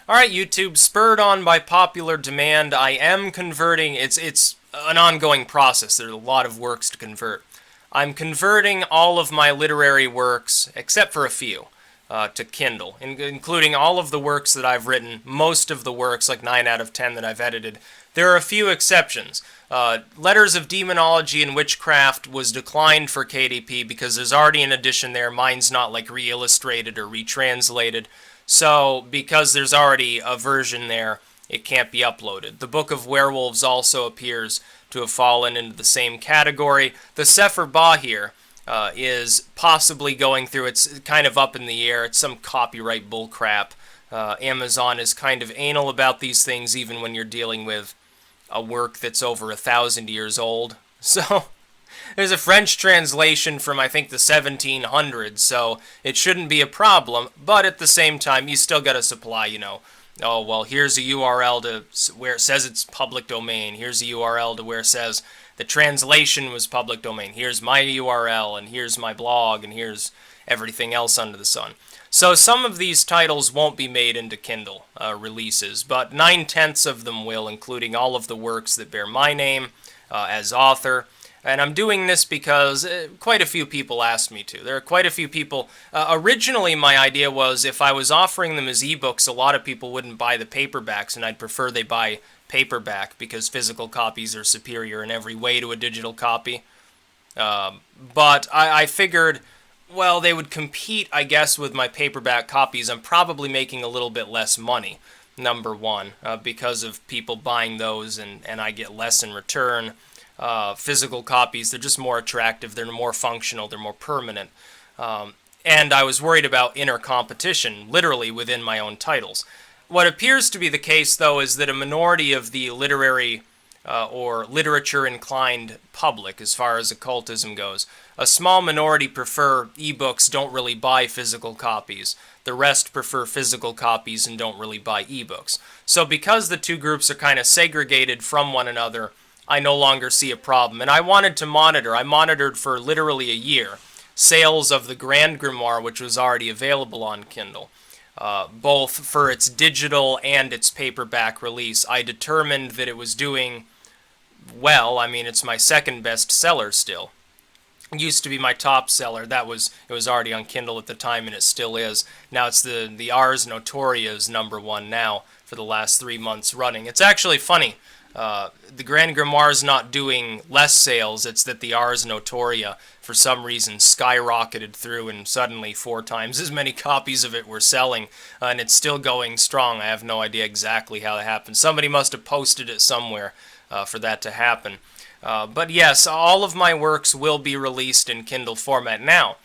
Alright, YouTube, spurred on by popular demand, I am converting. It's an ongoing process. There's a lot of works to convert. I'm converting all of my literary works, except for a few, to Kindle, including all of the works that I've written, most of the works, like 9 out of 10 that I've edited. There are a few exceptions. Letters of Demonology and Witchcraft was declined for KDP because there's already an edition there. Mine's not like re-illustrated or retranslated. So, because there's already a version there, it can't be uploaded. The Book of Werewolves also appears to have fallen into the same category. The Sefer Bahir is possibly going through, it's kind of up in the air, it's some copyright bullcrap. Amazon is kind of anal about these things even when you're dealing with a work that's over 1,000 years old. So, there's a French translation from, I think, the 1700s, so it shouldn't be a problem, but at the same time, you still gotta supply, oh, well, here's a URL to where it says it's public domain, here's a URL to where it says the translation was public domain, here's my URL, and here's my blog, and here's everything else under the sun. So some of these titles won't be made into Kindle releases, but 9/10 of them will, including all of the works that bear my name as author. And I'm doing this because quite a few people asked me to. There are quite a few people. Originally, my idea was if I was offering them as ebooks, a lot of people wouldn't buy the paperbacks, and I'd prefer they buy paperback because physical copies are superior in every way to a digital copy. But I figured, well, they would compete, I guess, with my paperback copies. I'm probably making a little bit less money, number one, because of people buying those, and I get less in return. Physical copies, they're just more attractive, they're more functional, they're more permanent. And I was worried about inner competition, literally within my own titles. What appears to be the case, though, is that a minority of the literary or literature-inclined public, as far as occultism goes, a small minority prefer ebooks, don't really buy physical copies. The rest prefer physical copies and don't really buy ebooks. So because the two groups are kind of segregated from one another, I no longer see a problem. And I wanted to monitor. I monitored for literally a year sales of the Grand Grimoire, which was already available on Kindle, both for its digital and its paperback release. I determined that it was doing well. I mean, it's my second best seller still. It used to be my top seller. It was already on Kindle at the time, and it still is. Now it's the Ars Notoria is #1 now for the last 3 months running. It's actually funny. The Grand Grimoire is not doing less sales, it's that the Ars Notoria, for some reason, skyrocketed through and suddenly 4 times as many copies of it were selling, and it's still going strong. I have no idea exactly how that happened. Somebody must have posted it somewhere for that to happen. But yes, all of my works will be released in Kindle format. Now,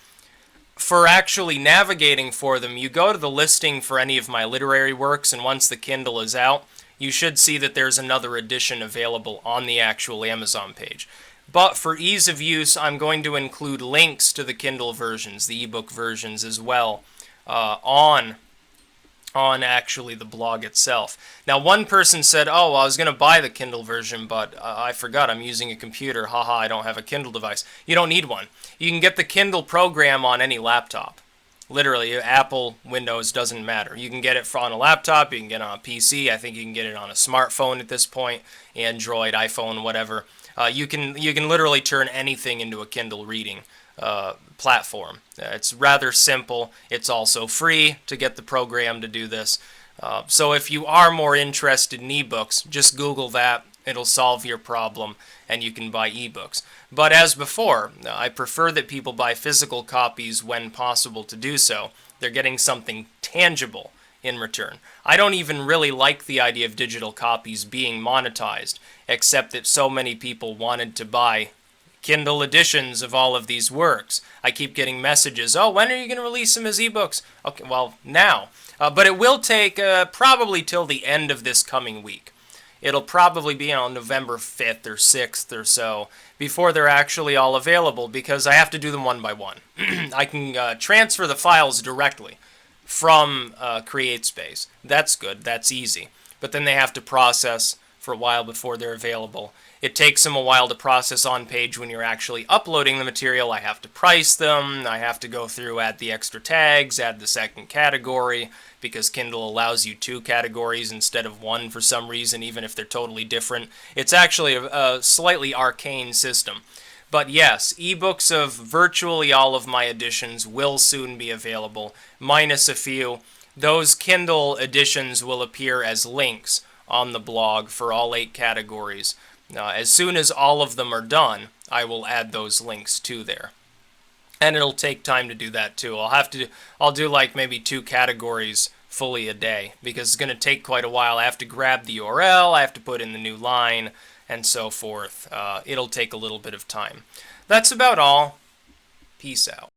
for actually navigating for them, you go to the listing for any of my literary works, and once the Kindle is out, you should see that there's another edition available on the actual Amazon page. But for ease of use, I'm going to include links to the Kindle versions, the ebook versions as well, on actually the blog itself. Now, one person said, oh, well, I was going to buy the Kindle version, but I forgot I'm using a computer. Haha, I don't have a Kindle device. You don't need one. You can get the Kindle program on any laptop. Literally, Apple, Windows, doesn't matter. You can get it on a laptop, you can get it on a PC, I think you can get it on a smartphone at this point, Android, iPhone, whatever. You can literally turn anything into a Kindle reading platform. It's rather simple. It's also free to get the program to do this. So if you are more interested in ebooks, just Google that. It'll solve your problem, and you can buy ebooks. But as before, I prefer that people buy physical copies when possible to do so. They're getting something tangible in return. I don't even really like the idea of digital copies being monetized, except that so many people wanted to buy Kindle editions of all of these works. I keep getting messages, oh, when are you going to release them as ebooks? Okay, well, now. But it will take probably till the end of this coming week. It'll probably be on November 5th or 6th or so before they're actually all available, because I have to do them one by one. I can transfer the files directly from CreateSpace. That's good. That's easy. But then they have to process for a while before they're available. It takes them a while to process on page when you're actually uploading the material. I have to price them, I have to go through, add the extra tags, add the second category, because Kindle allows you 2 categories instead of 1 for some reason, even if they're totally different. It's actually a slightly arcane system. But yes, ebooks of virtually all of my editions will soon be available, minus a few. Those Kindle editions will appear as links on the blog for all 8 categories. As soon as all of them are done, I will add those links to there. And it'll take time to do that too. I'll do like maybe 2 categories fully a day, because it's going to take quite a while. I have to grab the URL, I have to put in the new line, and so forth. It'll take a little bit of time. That's about all. Peace out.